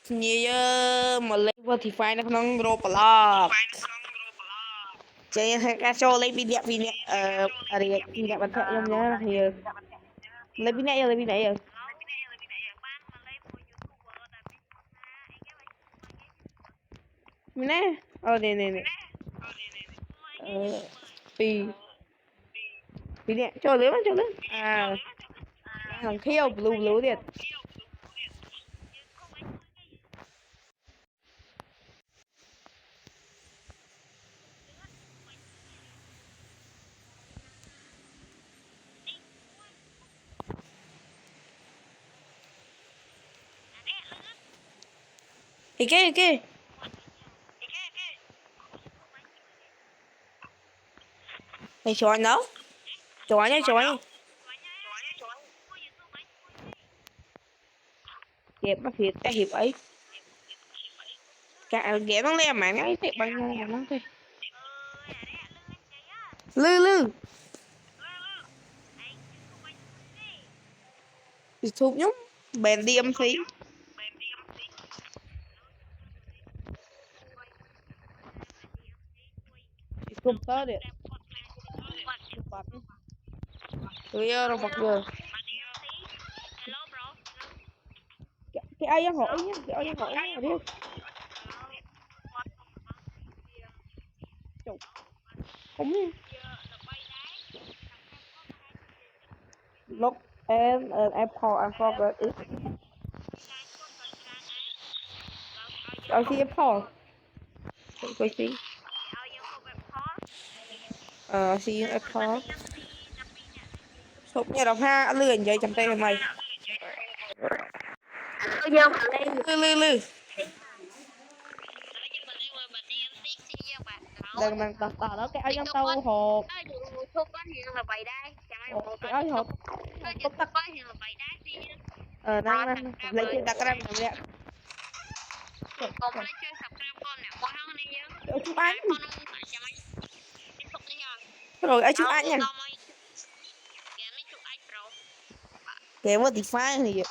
Nhiều mà lấy vào thì phải nó không rô bà lọc chơi hay ca cho lấy video ở đây video bật thẻ trong nhá thì lấy video mình nè nè vì video cho lấy thằng khiêu blue điện cái mày chọn đâu chọn nhá kẹp nó thiệt cái hiệp ấy cả ghé nó lên mà ngay thiệt bằng nhau nó thôi lư YouTube nhúng bèn đi âm phí không tới được tụi rồi bật rồi cái ai hỏi nhá cái ai hỏi nhá đi không look and an apple and forgot it I see apple I see I see apple sụp nhà đọc ha lười vậy chầm tay mày lư đang tao đó cái áo giống tao hộp cái áo hộp tắt đang lấy chuyện đặt ra làm vậy chụp ảnh rồi ai chụp ảnh nha kém một tí phai thì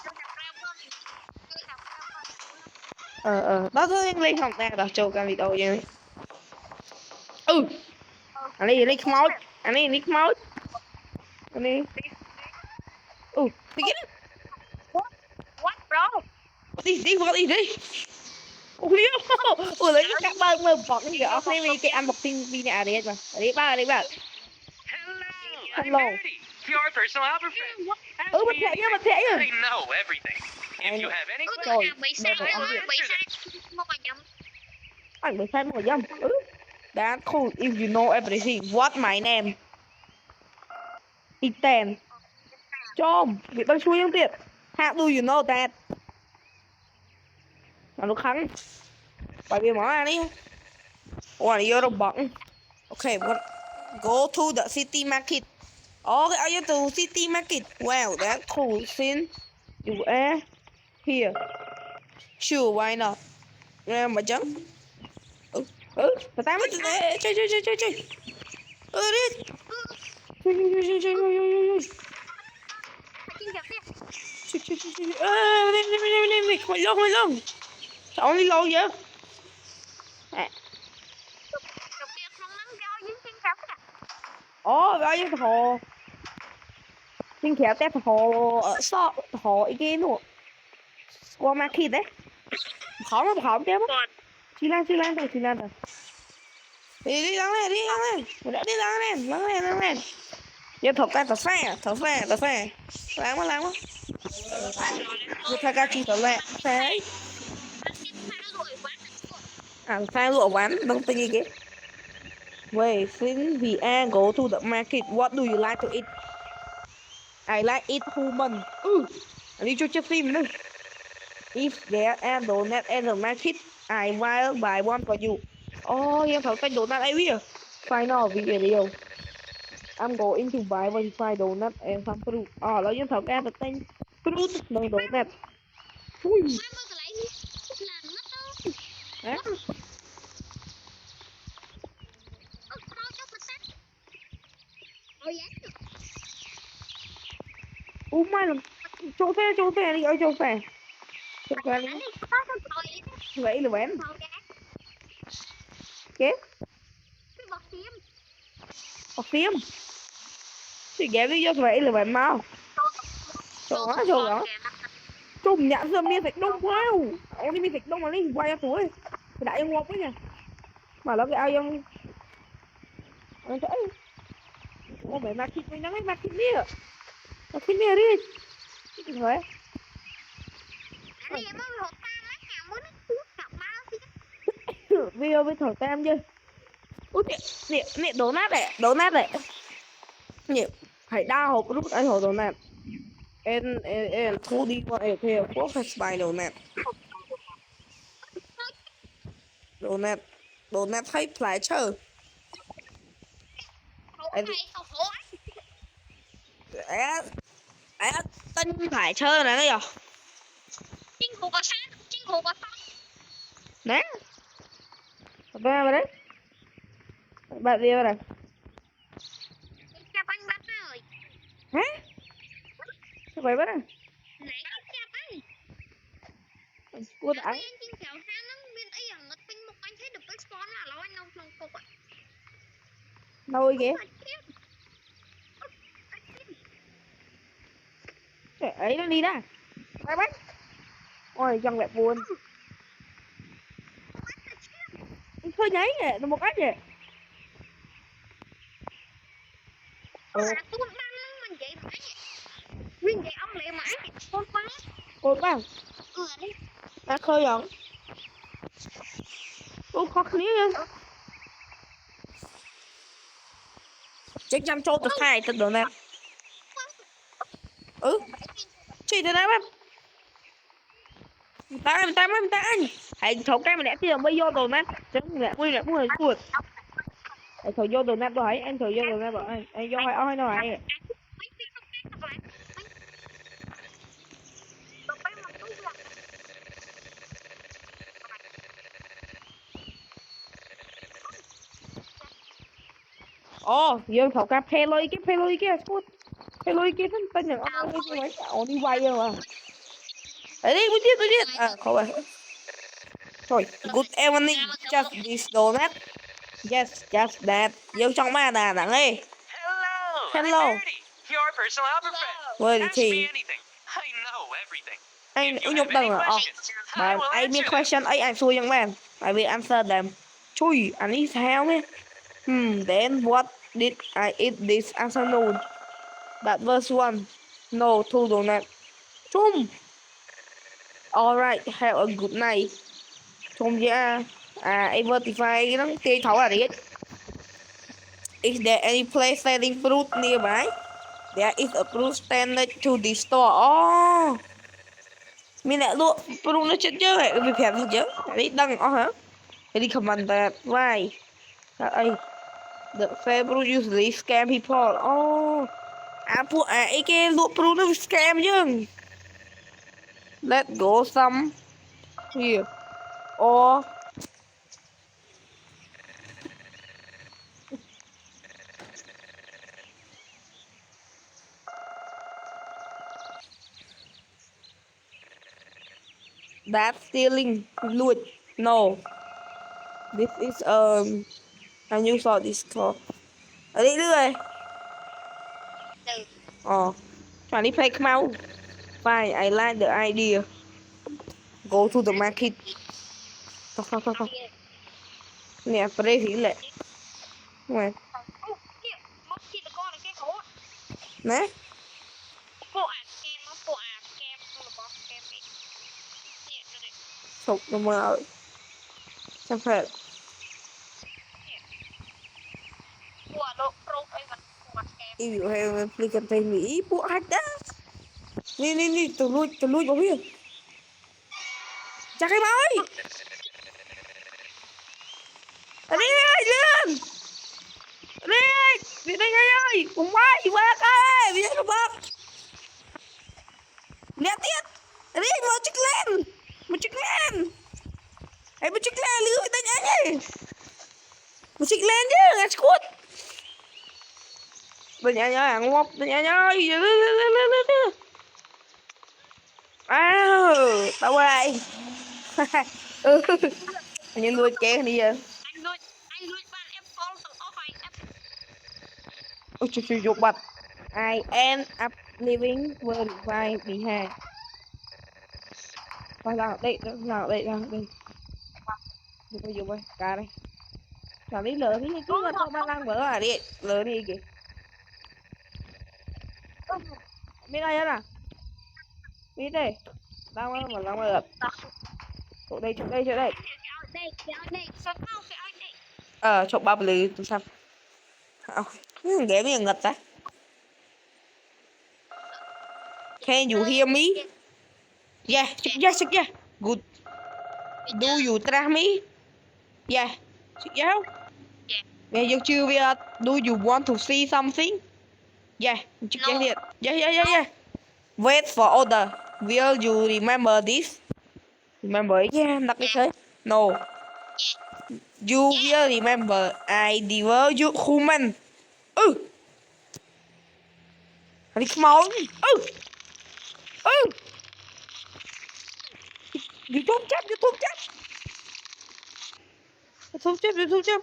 đó thôi lên học nè đọc châu cam video vậy anh này come out anh này come out anh này begin What bro? đi lấy các bạn mơ bọc cái ở đây cái ăn bọc tin video đấy mà đấy ba Hello, I'm Verdi, your personal helper friend. Mà thế I know everything. If you have any questions, anh bị sai một dâm that's cool if you know everything what my name Ethan Chom việc đang chui không tiệt how do you know that mà nó khăn bởi vì món này đi vô đồng bận okay what go to the city market okay are you to city market wow that's cool since you are here sure why not mà chấm tay mất chơi đi chơi hồi lông sao đi lâu vậy bao nhiêu hồ xin khéo tép hồ ở so hồ cái nữa qua market đấy khó tép chị Lan rồi đi lắng lên giờ thọc ra tao phê láng quá giờ thay ca chi tao lẹ phê phê lụa quán đông tinh như cái wait since we are go to the market what do you like to eat I like eat human đi cho chiếc phim nữa if there are donuts at the market I will buy one for you em thấu tay donut ấy biết final video I'm going to buy one fried donut and some fruitแล้วem thấu cái tay fruit bằng donut mai là chỗ xe đi ở chỗ xe đi vậy là bán Màu trắng. kế Cái bọt xiêm. bọc phim thì ghé đi cho vậy là bán mau Trộn trời ơi trùm nhãn giờ miên thạch đông wow ông đi miên thạch đông mà đi quay ra tuổi thì đại em ngọc ấy nha mà nó cái ao em thấy ô mày mặc thịt mày nắng ấy mặc thịt đi cái vậy Anh em mới hột ta mấy nào mới nó cuốn cặp bao thì video với thổi tam chứ út nè đổ nát đấy nhỉ phải đa hộp lúc anh hộp đổ nát en thu đi qua em theo quốc phải bài đổ nát thấy phải chờ hột em này không hổ ấy tân phải chơi này cái gì chinh hột có sát chinh hột có sát nè ba mà đấy bạn đi vào này cha bánh bánh rồi hả sao vậy bắt này nãy cha bánh cô đã đã bên chinh kẹo ha nó bên ấy ở ngất bên một anh thấy được cái spawn là lâu anh không không cục ạ đâu kìa trời ấy nó đi ra bye bye ôi chân đẹp buồn thôi nháy nè nó một cách nè tôi đang mình vậy mãi nguyên vậy ông lại mãi con quá cột vào đi đã khơi rồi ô khó khăn nha chắc chắn cho được hai thật đồ này chị thế này em ta anh hãy thấu cái mà đã tiền mới vô đồ này chứ mẹ quy lại mua chuột hãy thấu vô đồ này tôi thấy anh thấu vô đồ này bảo anh vô hay oi nó hay ồ dương thấu cái phe lôi kia chuột phe lôi kia thân tên những ông ấy như mấy ông đi quay rồi mà đấy đi tôi biết à không phải thôi good evening just this donut yes just that vô trong ma đà nẵng ấy Hello. Hello. I'm Birdie, your personal Albert fan. Well, Ask thì- me anything. I know everything. anh If you nhục have tầng any à questions, I but will I mean answer them. question ấy anh xui young man I will answer them chui anh ấy sao nhé then what did I eat this afternoon that was one no two donut chum alright have a good night chum yeah em verify nó tiêu thấu là đấy is there any place selling fruit nearby there is a fruit stand next to the store oh mình lại luôn fruit nó chết chứ vậy vì phèn thật chứ đấy đăng hả cái đi comment that why ơi the fair usually scam people oh ấy cái lụa fruit nó scam chứ let's go some here or that stealing loot no this is a new sort this called ở đây nữa rồi trying to play come out fine I like the idea go to the market không nè play thì lệ ngoài mất chi là con cái khổ nè bộ ạc kem nó bộ ạc kem nó bỏ kem này nè này sụp nó mơ chẳng phải của độ pro ấy mà bộ ạc kem if you have applicant pay me bộ hạch đó nè từ lui vào phía chắc cái máu ấy đi lên đi đây ngay ơi cùng qua ơi bây giờ nó bật nè tiếp đi một chiếc lên hãy một chiếc lên lưới tay nhá nhỉ một chiếc lên chứ ngắt cút tay nhá ngọc tay nhá tao ơi Ừ. Như lùi kế đi giờ. anh nuôi bạn em con tụi nó phải em. Ôi trời trời dục bật. I end up living verified behind. Thôi ra đây, ra đây, ra đây. Dục ơi, cả đây. Chả lý lỡ thì chứ mà tôi mang vỡ à đi, lỡ đi kìa. Biết đây á. Biết đây. Đang mà đang mà. Chỗ đây, chỗ đây, chỗ đây. Đây, sao tao phải ai đây? Chỗ ba lư tôi sao? Ghé bây giờ ngật ta. Can you hear me? Yeah, yeah, yeah. Good. Do you trust me? Yeah. Yeah. Yeah, you chưa biết. Do you want to see something? Yeah. Yeah, yeah, yeah, yeah, yeah. Wait for order. Will you remember this? Remember it? Yeah, đặt cái thế. No. You will remember I devour you human. Đi máu. YouTube chấp, YouTube chấp. YouTube chấp.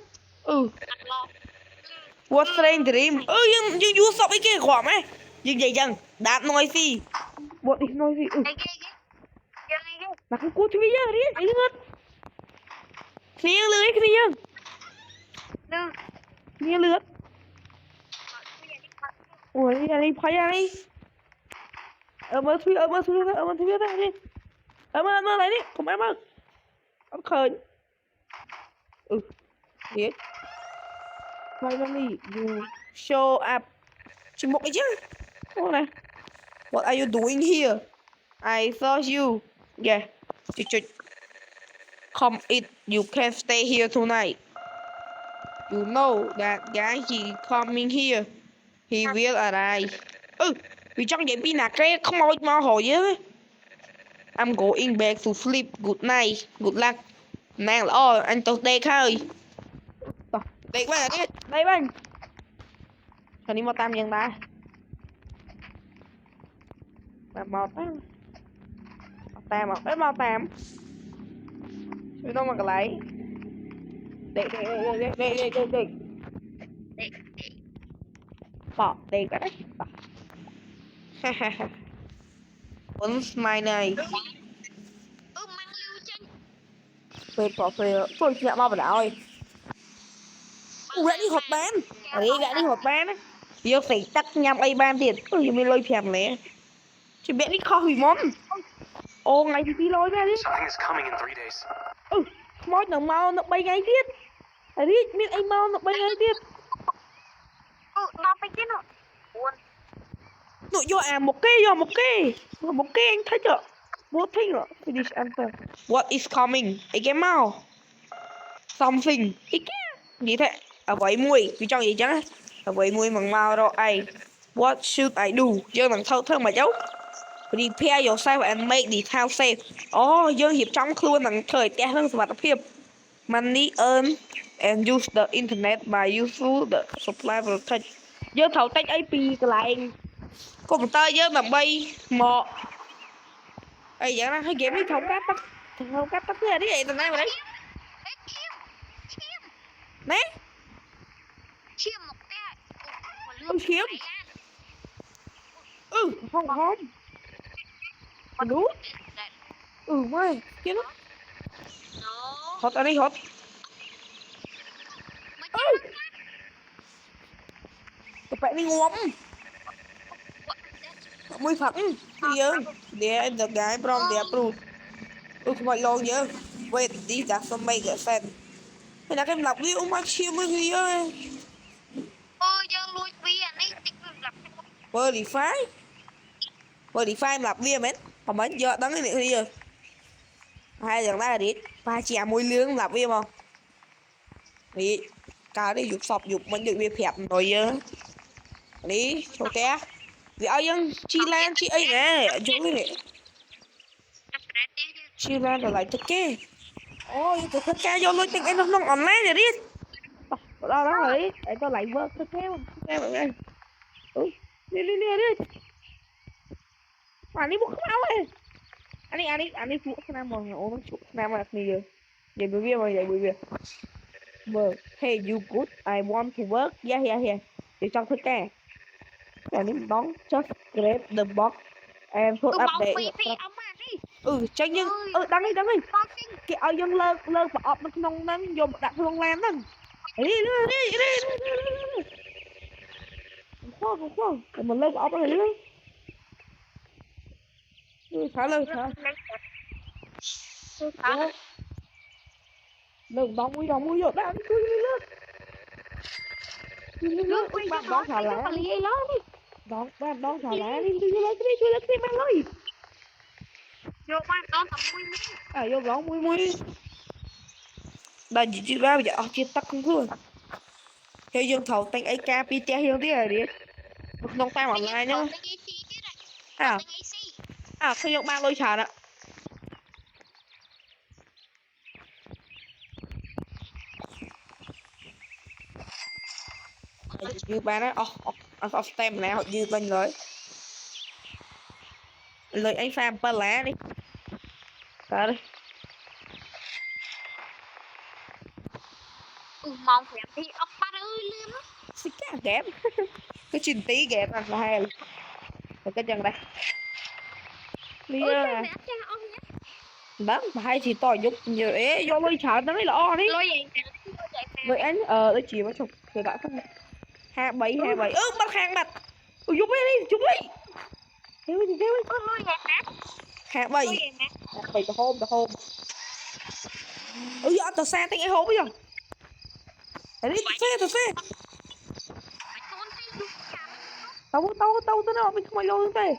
What strange dream? Nhưng vua sọc ấy kia quả mày. Nhưng vậy chẳng, đạt noisy. What is noisy? Là cái cú thủy á, đi, ấy hơn. Khía lưới, khía. Khía lưới. Ủa, đi ra đi, phải ra đi. Mà thủy ra đi. Mà lại đi, không em ơi. Ông khơi. Biết. Finally, you show up. Chỉ một cái chứ. Ô này. What are you doing here? I saw you. Yeah. Come in. You can't stay here tonight. You know that guy he coming here. He will arrive. Vì trong vậy pin nạc cái không mau hồi với. I'm going back to sleep. Good night. Good luck. Nàng là anh tôi đây thôi. Đây bạn đi. Đây bạn. Cần đi một tam nhân ta. Mà một á. Một tam. Chứ đâu mà cái lấy. Đây. Bỏ đây cái đấy. Once my này. Mang lưu chân. Phê. Thôi chị mau vào đảo ơi. Gã đi hột bán. Gã đi hột bán á. Giờ phải tắt nhằm ai ban tiền. Mình lôi phèm lẽ. Chị bé đi kho hủy món. Ngày thì lôi ra đi. Something is coming in 3 days. Mối nó mau nó bay ngay tiết. Đi, biết anh mau nó bay ngay tiết. Nó bay tiết rồi. Nó vô một cái anh thấy chưa? Vô thấy rồi. Finish answer. What is coming? Ấy cái mau. Something. Ý kia. Gì thế? Vậy mùi. Vì trong gì chứ? Vậy mùi bằng mau rồi. What should I do? Dương bằng thơ mà cháu. Prepare yourself and make the town safe. Dương hiệp trong khuôn bằng thời tẻ hơn vật hiệp. Money earned and use the internet by useful the supply voltage. Dương thầu tách AP cái lại. Computer dương bằng bay mọ. Vậy ra hay game đi thầu cắt tắt cái đi vậy tầm nay mà đấy. Nè. Chiêm một cái. Chiêm. Không. Đúng. Mày, kiếm lắm. Hot ở đây hot. Bạn đi ngóm. Mới phẳng. Giờ. Để the guy from the approved. Không phải lo nhớ. Wait, this doesn't make a sense. Thế là cái lọc đi ông bác chiêm với gì ơi. Dân lui bia này tích lọc. Verify lọc bia mến. Còn mấy giờ đắng cái này đi rồi. Hai giờ ra đi. Ba chè mùi lương lọc bia không? Đi. Cả đi dục sọc dục mình được bia phẹp rồi giờ. Đi, chỗ té. Vì ơi dân chi lan chi ấy nè. Ở chỗ này. Chi lan rồi lại thực kê. Tôi thực kê vô lối tình em nó online rồi đi. Đó rồi. Để tôi lại vớt thực kê mọi người. Đi. Mà đi một khảo ơi. Ani chuột nam mà ôm chuột nam mà này giờ vậy bởi vì work hey you good I want to work yeah thì trong thức cái ani đón just grab the box and put up bóng there phi ông mà đi chắc nhưng đăng đi con kinh cái ao dân lơ và ọp nó không nâng dùng đặt luôn lan nâng đi không mình lên ọp rồi thả lên thả đừng đóng mũi vô đang cứ nước bạn đón thả lá đón bạn đón thả lá đi lên mang lấy vô ban đón tầm mũi vô đón mũi đây chỉ ra bây giờ chia tắt không thôi theo dân thầu tay ấy ca pi che hiếu tí rồi đi nông tay online nhá khi用ba lôi trà đó như ba nó off stem này họ như bên lời anh pha ba lá đi ta đi mong phải đi ông ba ơi liêm á xích cá kém cái trình tí kém là hay rồi cái chân đây đi đó mà hai chị tỏi giúp nhiều ấy do lôi trà nó mới lo đi vậy anh đấy chỉ mà chụp rồi đã không 27 bắt hàng mặt giúp đi giúp đi kéo đi 27 từ hôm giờ tao xe tính cái hố bây giờ đi tao xe tao tới nào mình không ai lâu thế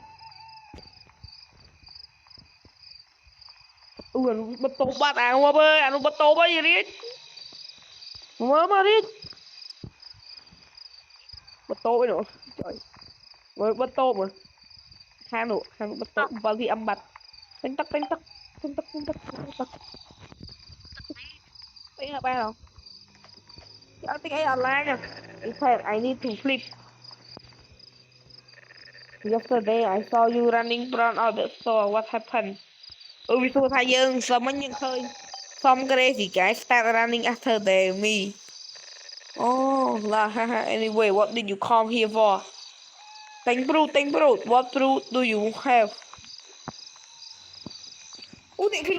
bật tổ bát qua bơi bật tổ bao giờ đi mà đi bật tổ nữa trời với bật tổ mà hàng bật tổ bao gì âm bật tính tắc tính là ba không I think I online nha in fact I need to flip yesterday I saw you running around out the store what happened vì xua thay dương xong mấy nhân khơi xong cái đây thì cái start running after me là anyway what did you come here for Thank bro what fruit do you have điện cái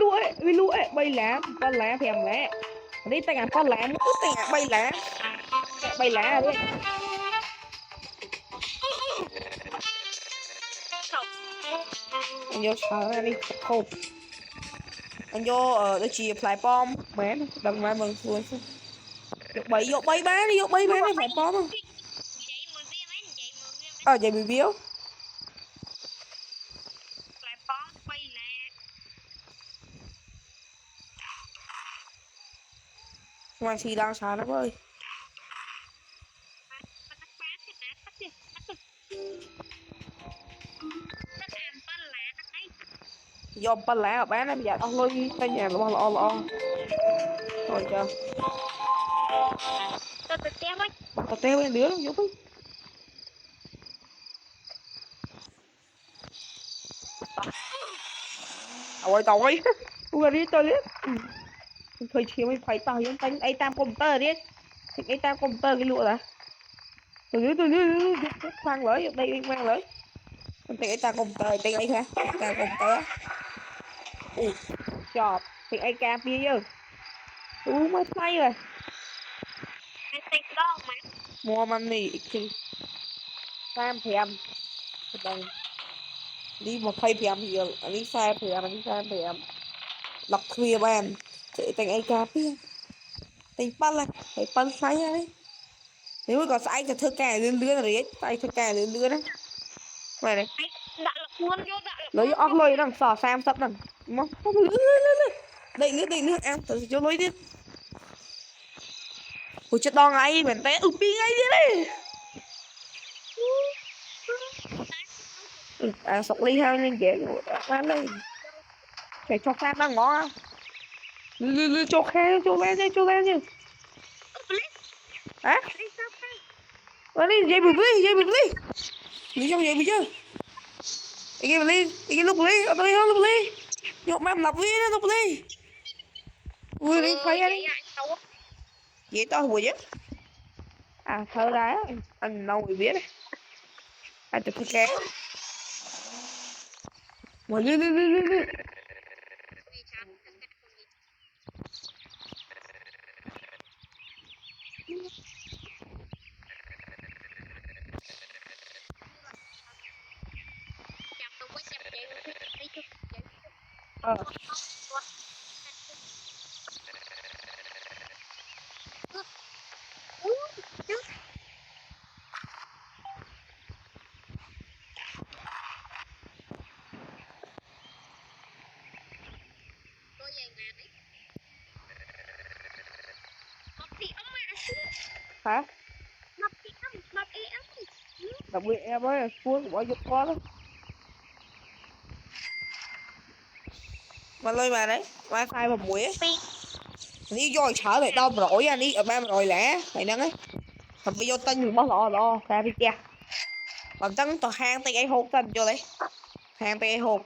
lúa ấy bay lá con lá thèm lá đi tay ngàn con lá muốn tay ngàn bay lá đi anh vô sợ ra đi khô anh vô để chỉ phải bom bé đừng mai mừng xuống vô bay má đi phải bom không vậy bị biếu ngoài thì đang xả lắm ơi do ba lá ở bán em dạ ông lôi tay nhà lo rồi chờ tao teo bên đứa giúp ấy tao ơi ui đi tôi liếc thời chiều mình phải tao những tay tam computer đi thì tam computer cái lụa là tôi khoan lưỡi đây mang lưỡi thì tam computer tay ấy hả tam computer chọp thì ai cam bia chứ mới say rồi mua money thì tam thèm đồng đi một phay thèm thì đi sai thèm lọc khuya bàn thì thành ai cam bia thànhปั้นphảiปั้นsay đấy nếu mà có sai thì thơ cài lên lưới rồi tay thơ cài lên lưới đấy này này lấy óc lôi đằng sò sam sắp đằng mong đẩy nước em tự cho lối đi ôi chết đo ngay mình té pi ngay đi sọc ly hao nên dễ bán đây phải cho sam đang ngó cho khe cho lên chứ hả đi dây bự lý trong dây bự chứ cái lúc lý ở đây không lúc lý nhộn mà lập viên nó tục đi ui đi phải đi vậy tao hùi chứ à thơ ra anh đâu người biết đấy anh chụp cái kéo mà đi ờ hả đặc biệt em ơi cuốn bỏ giật con đó mà lôi mà đấy wifi mà mũi ấy đi rồi sợ lại đâu rồi anh đi ở ba rồi lẽ mày nâng ấy thầm bây giờ tên mình bỏ lọ ra đi kia còn trắng tòa hang tay cái hộp tên cho đấy hang tay cái hộp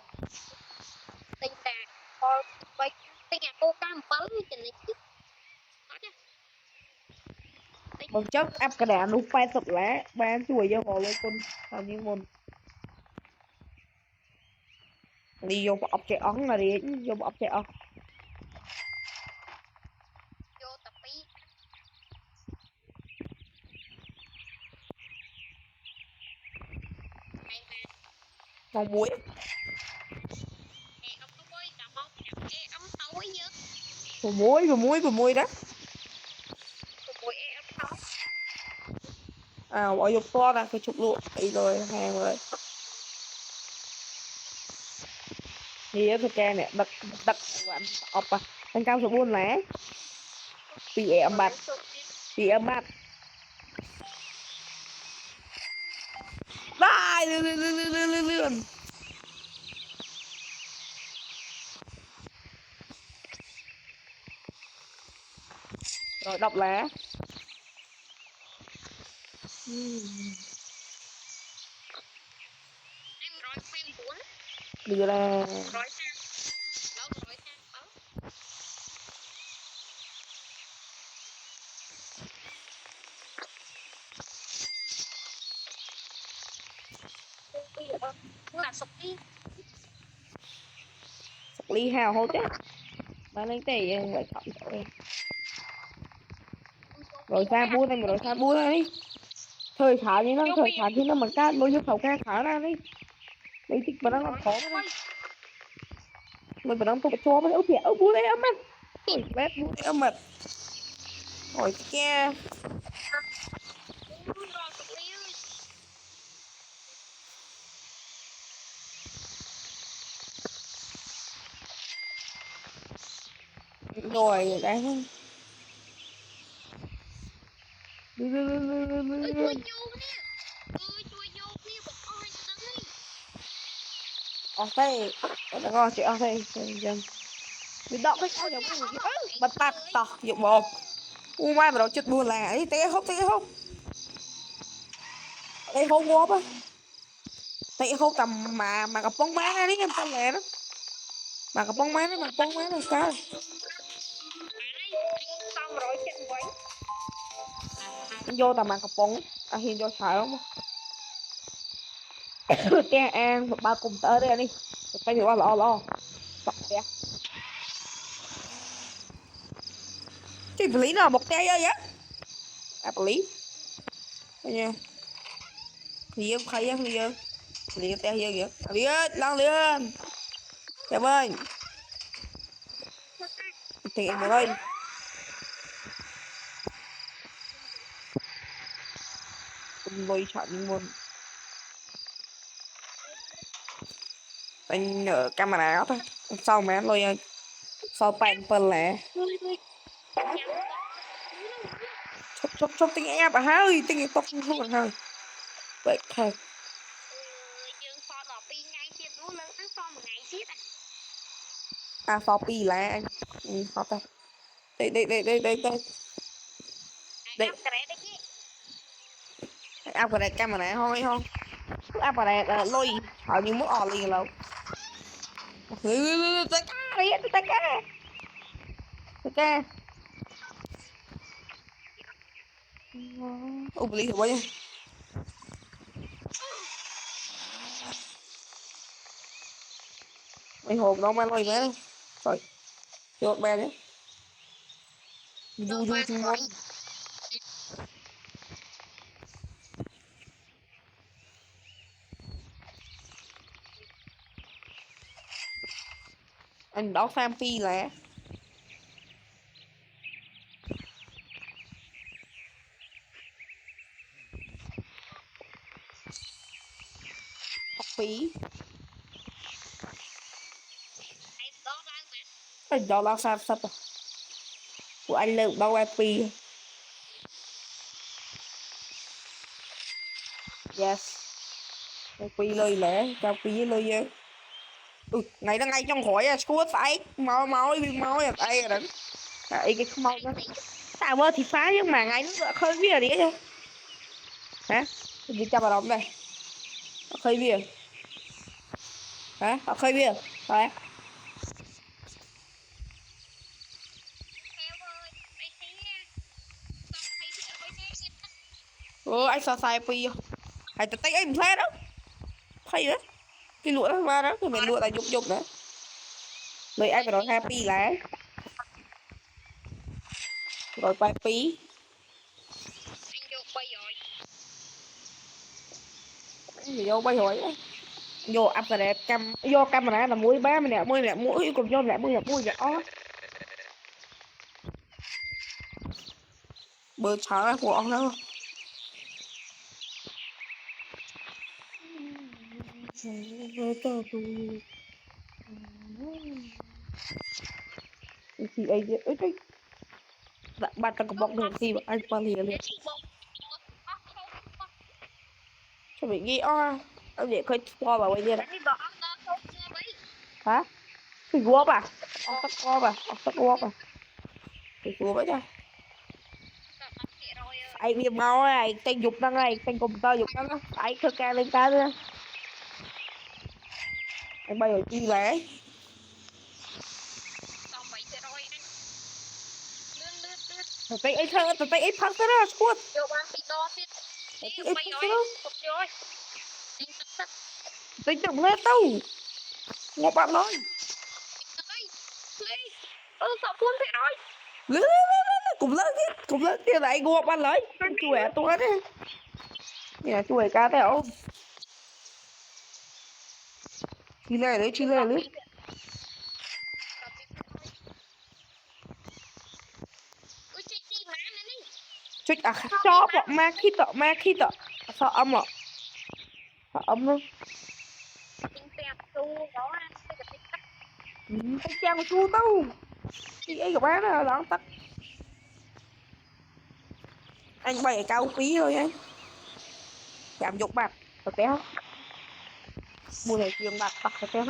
một chất áp cái đạn lúc bay sụp lá bán chuối cho họ lên con làm như một đi vô ọc chạy ống là đi vô ọc chạy ống con muối con muối đó à bỏ dục to ra cái chục lụa đi rồi hàng rồi đi ở cái này đặt đặt bạn ọc à anh cao số buôn lá bị em bạch vai lươn rồi đọc lá bây giờ là sọc ly hào hốt chứ mà lên tệ vậy chọn rồi xa bua này rồi xa bua ra đi thời khả như nó thời khả thì nó mà cá nuôi cho khẩu cá khả ra đi đây thích mà nó làm khó đó mình phải đóng tục cho nó thì ở bua đây âm anh ôi bét bua đây âm mệt rồi kia rồi đấy đây nó ngon chị đây dân mình đọc cái sao giống bật tạt tỏ dụng bộ mai mà nó chụp buồn là ấy té hốc đây hông ngốp á tay hông tầm mà gặp bóng má đấy em tao lẹ đó mà gặp bóng má đấy mà bóng má là sao vô tầm mà gặp bóng à hiện vô sợ không cái an ba cùng tới đây đi phải được lo bật kìa cái lý nào một tay vậy à lý nha thì em khai em liền liền tay vậy liền lăn liền cảm ơn thì em ơi lôi chọn luôn anh ở camera đó thôi sau mà lôi sau bàn phần lẻ chốc tiếng ép à hơi tiếng tóc không hơi vậy thôi à Shopee là anh họ ta đây áp cái này camera thôi không áp cái này lôi họ như muốn on liền lâu Tất cả đi, tất cả. Tất cả. Ủa, lý thử bao nhiêu? Mày hồn đâu mà nói mẹ đâu. Rồi, cho ba đấy. Du chung món. Anh đó Phan Phi là học phí. Anh đó là Phan sắp à? Của anh lượng bao IP. Yes. IP lời lẽ, cho phí lời gì? Ngày đó ngay trong khỏi à, squad phải mau mau đi mau à, đây rồi. Cái mau đó. Tao mơ thì phá nhưng mà ngay nó khơi bia đi chứ. Hả? Đi cho vào đóng đây. Khơi bia. Hả? Khơi bia. Phải. Anh sao sai pi không? Hay tự tay anh phá đó. Thấy đó. Cái lụa nó ra đó, cái mẹ lụa là dục dục nữa. Rồi anh phải nói happy là rồi bài phí. Vô bây hỏi vô upgrade cam vô camera là mũi ba mình nè mũi cùng vô lại mũi ó bơ chả của ông đó thì ấy ấy bạn ta có bọc được gì mà anh qua liền cho mình ghi o anh để coi qua vào bây giờ đấy hả cái gua à ông tắt co à ông tắt co à cái gua vậy nha anh đi mau này tên dục đang này tên cùng tơ dục đang anh cơ ca lên ca nữa anh bây giờ chi lẽ tay ấy thơ tay ấy phăng tới đó squad tay chồng lên đâu ngọc bạn nói lớn cùng lớn kia lại ngọc bạn lấy chuỗi tôi đấy nè chuỗi cá tẹo chi lên đấy chút à cho bọn ma khi tọ sợ âm ạ sợ âm luôn cái trang của chú tao cái ấy của bác là đón tắt anh bày cao phí thôi anh giảm dục bạc thật téo mua này tiền bạc bạc thật téo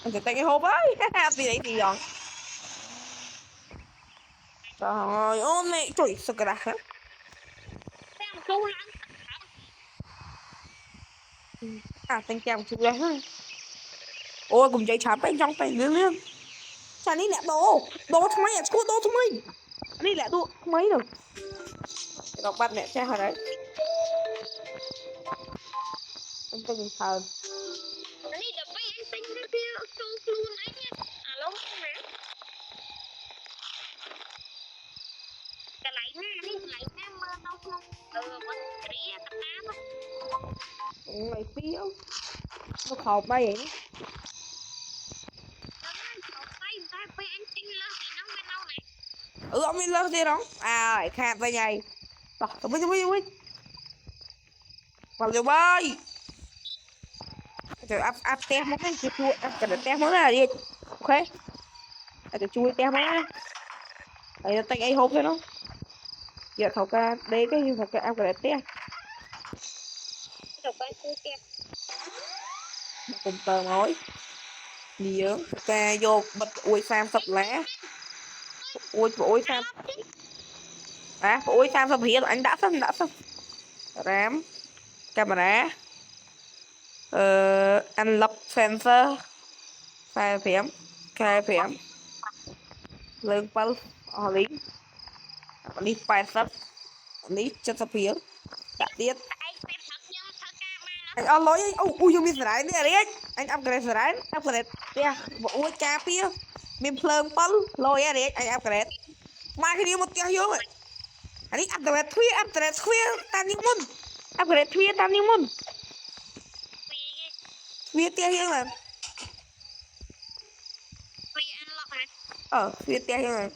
anh phải tay cái hộp ấy gì đấy thì giòn trời ơi mẹ trời sao cái đặt à tên kèm chú đấy ôi cùng dây chám bên trong tay lươn chả ní lẹ đồทำไมอ่ะđồทำไมอันนี้แหละđồทำไมđược đọc bắt mẹ che hồi đấy anh tình thờ mày phiếu nó khọp bay vậy ông đi lên đi đó à khát vậy nhảy tao biết vào rồi bay trời áp tem một cái chua áp cái tem mới là đi ok cái chui tem mới đây tay ấy hộp thôi nó giờ thầu ca đây cái như cái áp cái tem cùng tờ nói nhiều ca vô bật ui sam sập lá ui sam à ui sam sập hiện anh đã xong RAM camera unlock sensor 45 45 lên pal ở lý lý 80 lý 70 đã tiết ai phải thật nhưng thật ca mà nó anh ăn lối ui dùng miếng sải này đấy anh upgrade sải upgrade tia ui cha pia miếng phơn pal lôi đấy anh upgrade mai cái điều một tia vô rồi anh đi upgrade thuê tan đi mun upgrade thuê tan đi mun thuê tia vô mà vì ăn lọc hả thuê tia vô mà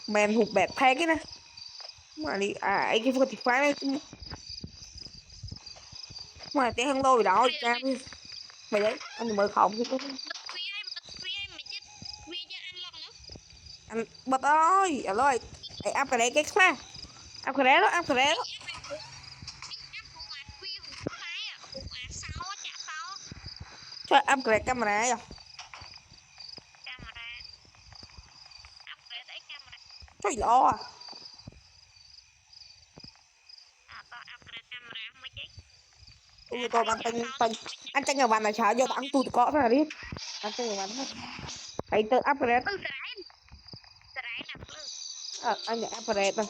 mèn hụt bẹt thay cái này mà đi anh cái phần thì phá này mà tia hàng lôi đó cha mày đấy anh mở phòng cái tôi vì ai mà chết vì cho ăn lọc nữa anh bật ơi ơi anh upgrade cái khác upgrade đó upgrade đó cho upgrade camera rồi trời lo tôi bạn anh tranh nhà bạn là sao do bạn tôi có ra đi anh tranh nhà bạn hãy tự upgrade anh nhận upgrade rồi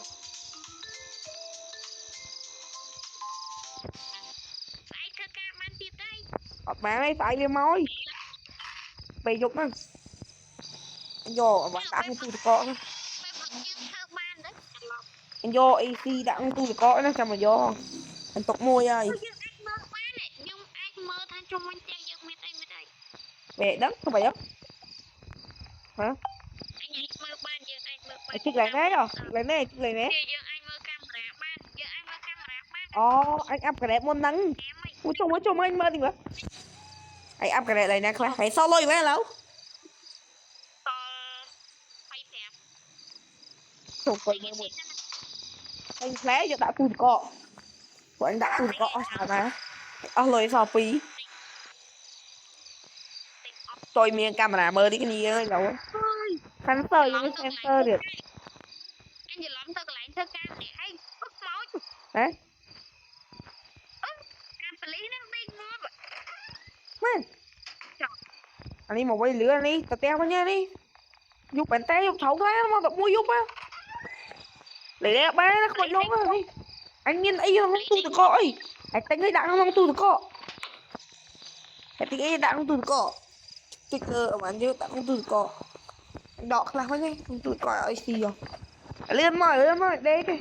bạn ấy phải đi môi bị dục á anh vô bạn đã tôi có anh vô AC đã tôi có nó sao mà vô anh tục môi ơi về đất không phải đất hả chiếc lại đấy rồi chiếc lại nè anh upgrade môn nắng ui trông anh mơ gì vậy anh upgrade lại nè các hãy sau lôi với lâu trông coi mơ một anh lé cho đã tôi có của anh đã tôi có sao mà lôi sao phí tôi miếng camera mơ đi cái gì ơi đâu sensor nhưng cái sensor được anh giờ làm thật lại thơ cam này anh bốc máu đấy cam phải lấy nó đi ngon vậy man anh đi một quay lửa anh đi tao teo nha đi giúp bạn tay giúp thấu cái mà tập mua giúp á để đây ba nó khỏi nóng rồi đi anh nhìn ấy không tu được coi anh tính ấy đặng không tu được co anh tính ấy đặng không tu được co cái cơ mà anh chưa đặng không tu được co đọ là thôi nhé không tu được co ở xì rồi lên mỏi đây đi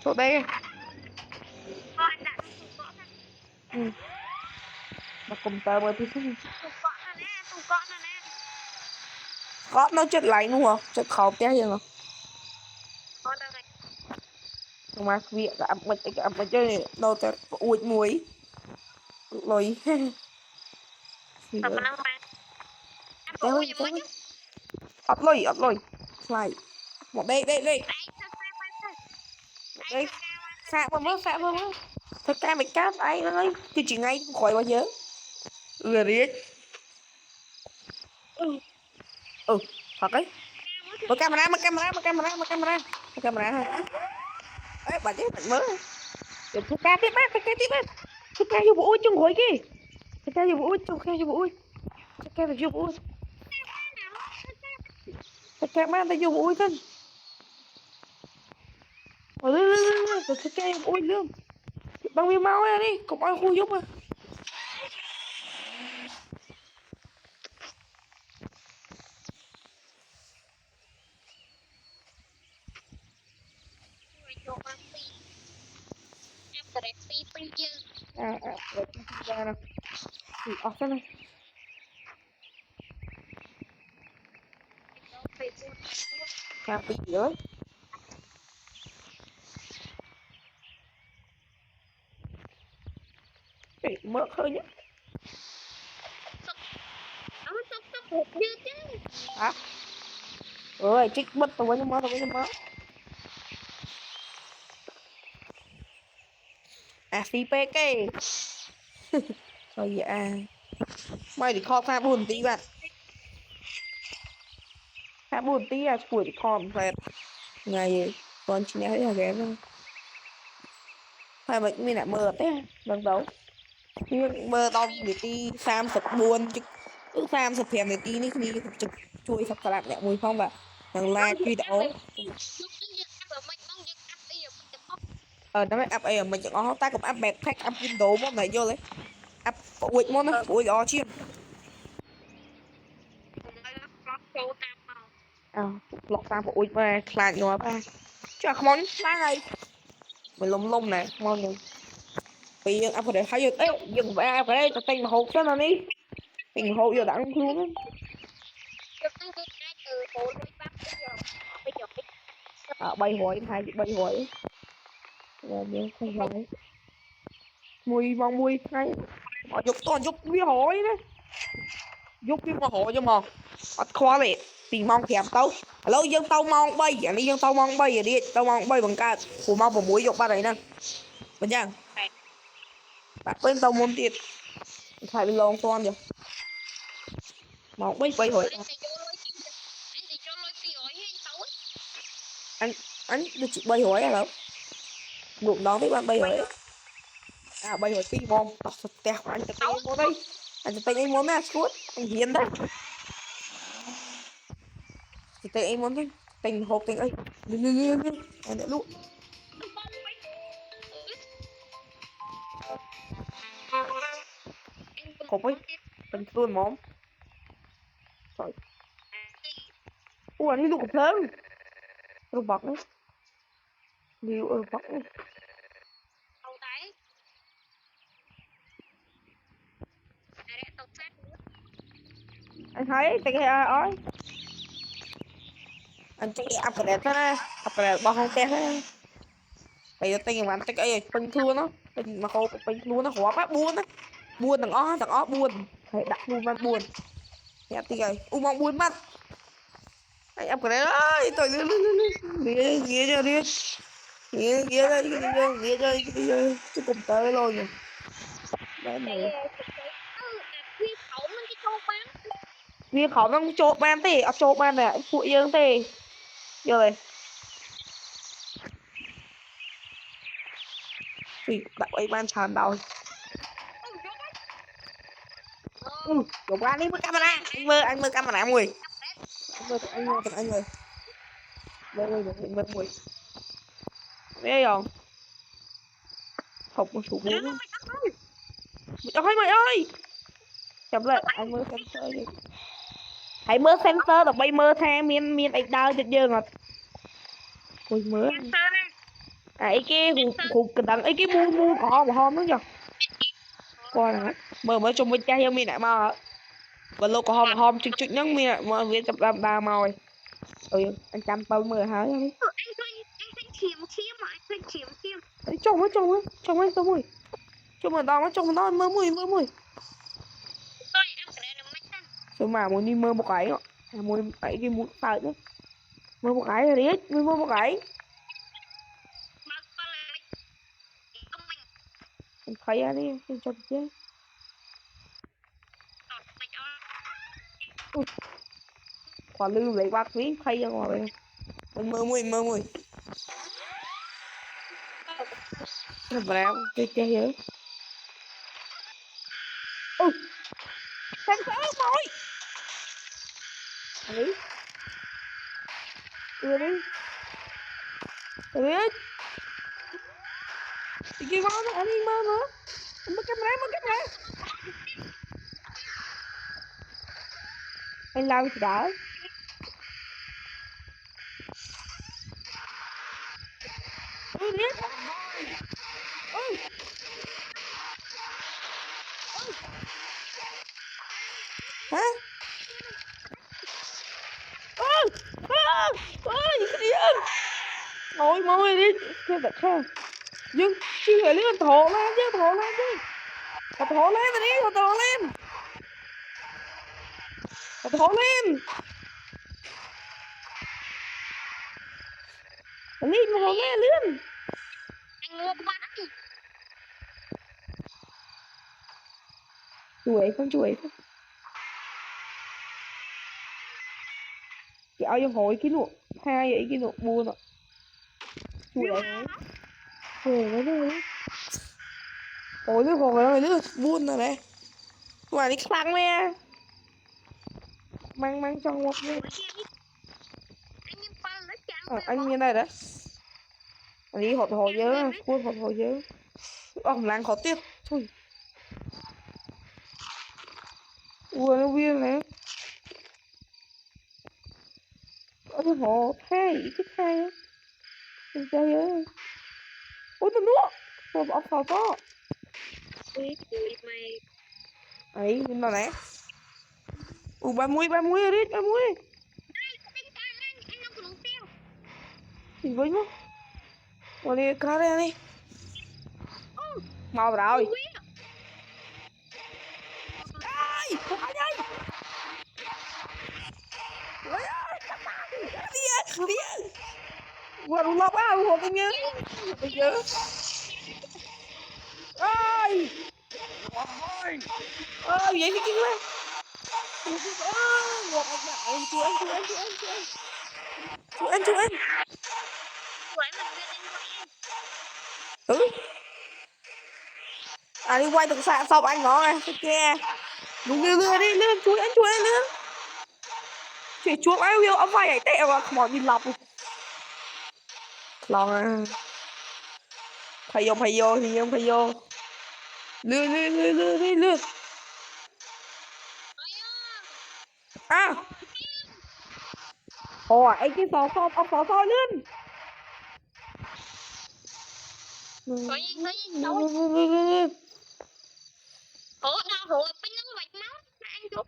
chỗ đây mà cùng tờ mà tôi không có nó chết lạnh đúng không chết khóc té gì không mà việc gặp mà chơi đâu ta uột muối lôi ấp lôi lại một đây đây xạ vào mất thật ca mày cát ai ơi thì chỉ ngay khỏi bao giờ rồi đi thật đấy mở camera ha ấy bà chết bạn mới được thuốc ca tiếp á thuốc ca vô bụi chung khỏi kia thuốc ca vô bụi thuốc ca là vô bụi thuốc ca mang tay vô bụi thân thuốc ca vô bụi luôn bằng miếng máu ra đi cũng ai khu giúp à rồi ra nào thì ở cái này cà phê nữa cái mỡ hơi nhá hả rồi trích mất tôi với mỡ phi pê cái rồi mày thì kho pha buồn tí bạn pha buồn tí củi thì kho phải ngày con chỉ nói là ghé thôi phải bệnh mình lại mơ thế lần đầu nhưng mơ tao để đi sam thật buồn chứ 35 នាទីនេះគ្នាជួយ subscribe អ្នកមួយផងបាទនិង like វីដេអូ យកយើងអាប់អ្មិនបងយើងអាប់អីអ្មិនទាំងអស់ ដើម្បីអាប់អីមិនទាំងអស់តែកុំអាប់ backpack អាប់ window មកណែយល់ទេអាប់ប្រួយមកណាប្រួយល្អជាង ចូលតាមមក អើប្លុកតាមប្រួយមកខ្លាចងាប់ចាខ្មុនខ្លាំងហើយមិនលំណែខ្មុនពេលយើងអាប់ប្រេហើយយើងយើងអាប់ប្រេទៅទិញម្ហូបទៅណានេះទិញម្ហូបយកដាក់ក្នុងខ្លួន យកទៅគេអាចហូរលុយបាត់ទៅយក300ថៃ300យើងឃើញហើយ1 ថ្ងៃមកយកតយកវា100ណាយកវាមក100យកមកអត់ខ្វល់ទេពីម៉ោង5ទៅឥឡូវយើងទៅម៉ោង3អានេះយើងទៅម៉ោង3រៀបទៅម៉ោង3បង្កើតព្រោះម៉ោង6យកបាត់ហើយហ្នឹងមិនចឹងបាទពេលទៅមុនទៀតថៃវាឡងតន់យកម៉ោង3 300 អញទៅចូលលុយ200ហេងទៅអញដូចជា300ឥឡូវងក់ដងទេបាន300អា302បងតោះស្ទះអញទៅទិញមុនអីអញទៅទិញអីមុនណាស្គួតអញហ៊ានដែរទៅទិញអីមុនទេទិញហូបទិញអីនេះអញអ្នកលក់គ្រប់អីទិញខ្លួនហ្មងអូអានេះលក់កំភ្លើងរបស់នេះលីវរបស់នេះ ទៅដែរអរទៅផ្សារ anh thấy cái ơi anh chắc đi upgrade thế này upgrade bao không té thế bây giờ tiền bạn chắc ấy pin thua nó pin mà khô pin luôn nó hóa bác buồn á buồn thằng ó buồn phải đặt luôn man buồn nhặt tiền rồi mong buồn mắt anh upgrade ơi tôi ghê cho đi ghê đây chứ cùng tới luôn rồi đấy này viên khẩu nó trộn ban thế ở trộn ban này phụ dương thế rồi thì đặt ấy ban tràn đầu trộn ban đi với camera anh mơ camera mùi anh ơi đây mơ mùi đây rồi học một số bốn cho hơi mày ơi chậm lại anh mơ sensor đi hãy mơ sensor được bay mơ tha miên ấy đau chật dương ngọt ui mơ ấy cái hụt cái đằng ấy cái mu có mà hôm đó chưa qua nè mơ trong bên trai miên lại mà và lô có hôm chụp nhắc miên lại mà viên tập làm ba mồi anh chăm bao mơ hả anh chồng ấy trong đó mơ mùi nhưng mà muốn đi mơ một cái ạ muốn phải cái muốn phải nữa mơ một cái rồi đấy mơ một cái thấy ra đi cho chứ quả lưu lấy bát phí khay ra ngoài mơ mùi bravo cái gì xem sao rồi đấy đi cái con nó anh mơ nữa mất camera anh làm gì đó hả ngồi đi theo đặt ha nhưng chưa hề lên thổ lên chứ thổ lên mà đi thổ lên lên anh mua bán chuối không cái ao hồi cái nụ hai vậy cái nụ buồn ạ chuối ôi nó hồi nữa buồn rồi này mà đi khăng nè mang cho ngọc đi. Anh em pa lấy Anh như này đấy. Anh đi hột hồ dơ, cua hột hồ dơ. Ông làng khó tiếc. Thôi. Ủa nó viên này. Ôi hồ thay, thích thay á. Đừng chơi á. Ôi nó nữa. Rồi bỏ phò có. mày Ấy, nhưng mà nè. Ủa 30 rồi đi, 30. anh không có đủ tiêu. Thì với nó. Ủa đi, cá ra đi. Mau rồi. Ai, ai đây. Đi đi. Vừa đúng lọc á, hồ cái nhớ. Bây giờ. Ai. Vậy thì kinh quá. Ngọt anh ạ. Chú anh. Quậy mình đưa anh quậy. Ừ. À đi quay từ xa xong anh ngó này. Ok. Đúng lừa đi, lừa chú anh lừa. Chỉ chuột ai yêu ông vai ấy tẹo à, mỏ nhìn lọc. Lòng à. Phải vô thì không phải vô. Lừa. À. Ồ, anh cái sò ông sò lên. Có gì đâu. Hổ bên nó vạch máu anh chụp.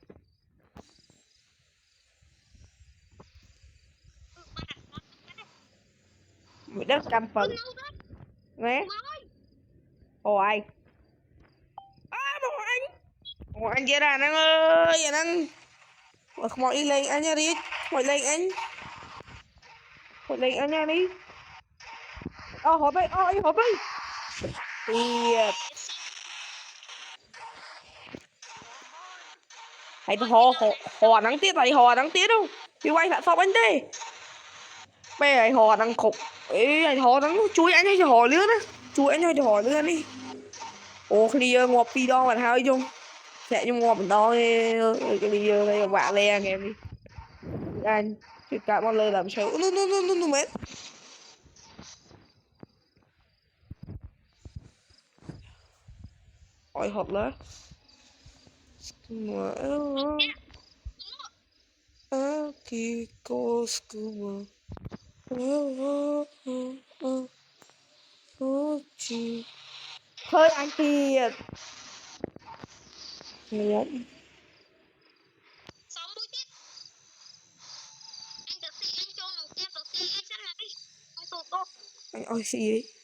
Mày đất trăm phần. Nè. Ồ ai. À mà anh. Ồ anh kia ra năng ơi, năng. Mọi đi lên anh nha đi. Mọi lên anh. Mọi lên anh nha đi. Hộp đây, hộp đây. Thiệt. Hãy hò nắng tiết này, hò nắng tiết đâu. Đi quay lại phòng anh đi. Bây giờ hò nắng khục. Ê, hò nắng chuối anh hay hò lứa đó. Chuối anh hay hò lứa đi. Ồ, cái đi ngọt phi đo mà hai chung. Sẽ chung ngọt mình đo cái đi đây là bạn lè anh em đi. Anh, chuyện cả con lơ làm sao. No mệt. Ôi hộp lá. Aqui costuma hơi anh Kiệt. Ngộm. 60 tiết. Anh tự ti anh cho nó tiêu tự ti anh sắp lại. Không tụt tốt. Anh ơi gì ấy.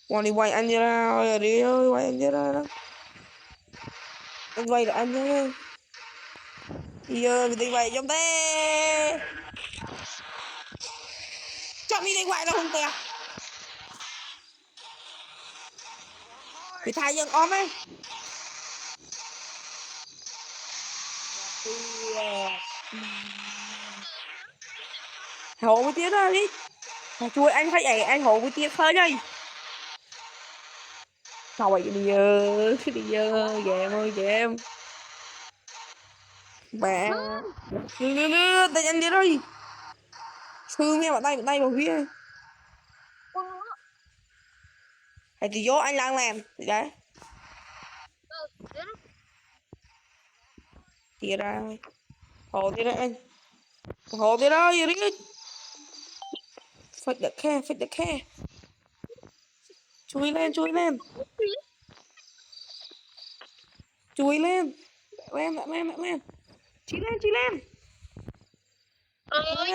Còn đi quay anh ra rồi đi ơi, quay anh ra đó. Anh quay là anh nhá. Đi ơi, mình đi quay trong thế. Chọn đi quay là không tè. Bị thay dân ôm ấy. Hộ với tiếng ra đi. Chui anh phải vậy, anh hộ với tiếng hơi đi. Thôi đi về em. Mẹ. Đưa, tay anh đi rồi. Thương nghe bàn tay vào phía. Hãy thì vô anh đang làm. Thì đấy. Thì ra. Hồ thì ra anh. Hồ thì ra, gì đi. Phật được khe. Chui lên. Chui lên. Chị lên.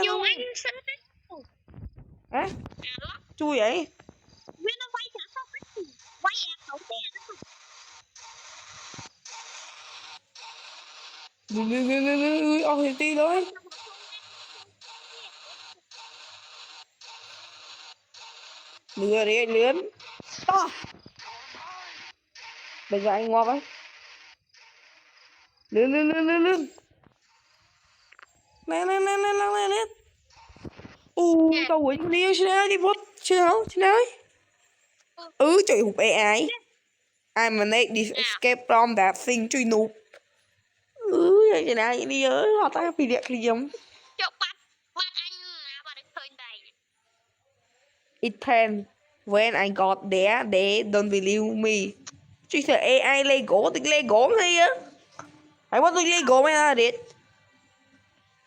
Vô anh sân. Hả? Chui vậy? Nguyên nó quay cả sao quay không tiền. Thì ti thôi. Lừa đi anh lướn. To. Bây giờ anh ngọt ấy. Lướn. Lên. Tao quýnh đi đi vút. Chứ nào. Trời hụt ai. I'm an 8 escape from that thing truy nụp. Chị nào đi ơi họ ta bị đẹp đi giống Chụp bắt anh mà bắt được thôi đây. it can when I got there they don't believe me chị sợ AI Lego thì Lego hay á I want to Lego mấy à đấy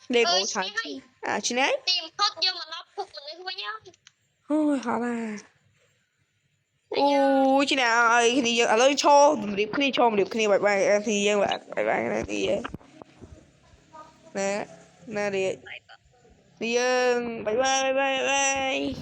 Lego Chị chẳng hay à chị này tìm phốt vô mà nó phục mình đi với nhau. ôi họ là ôi chị nào ơi thì giờ ở đây cho điệp khi cho điệp khi bye thì giờ bạn bye thì nè nè đi giờ bye bye.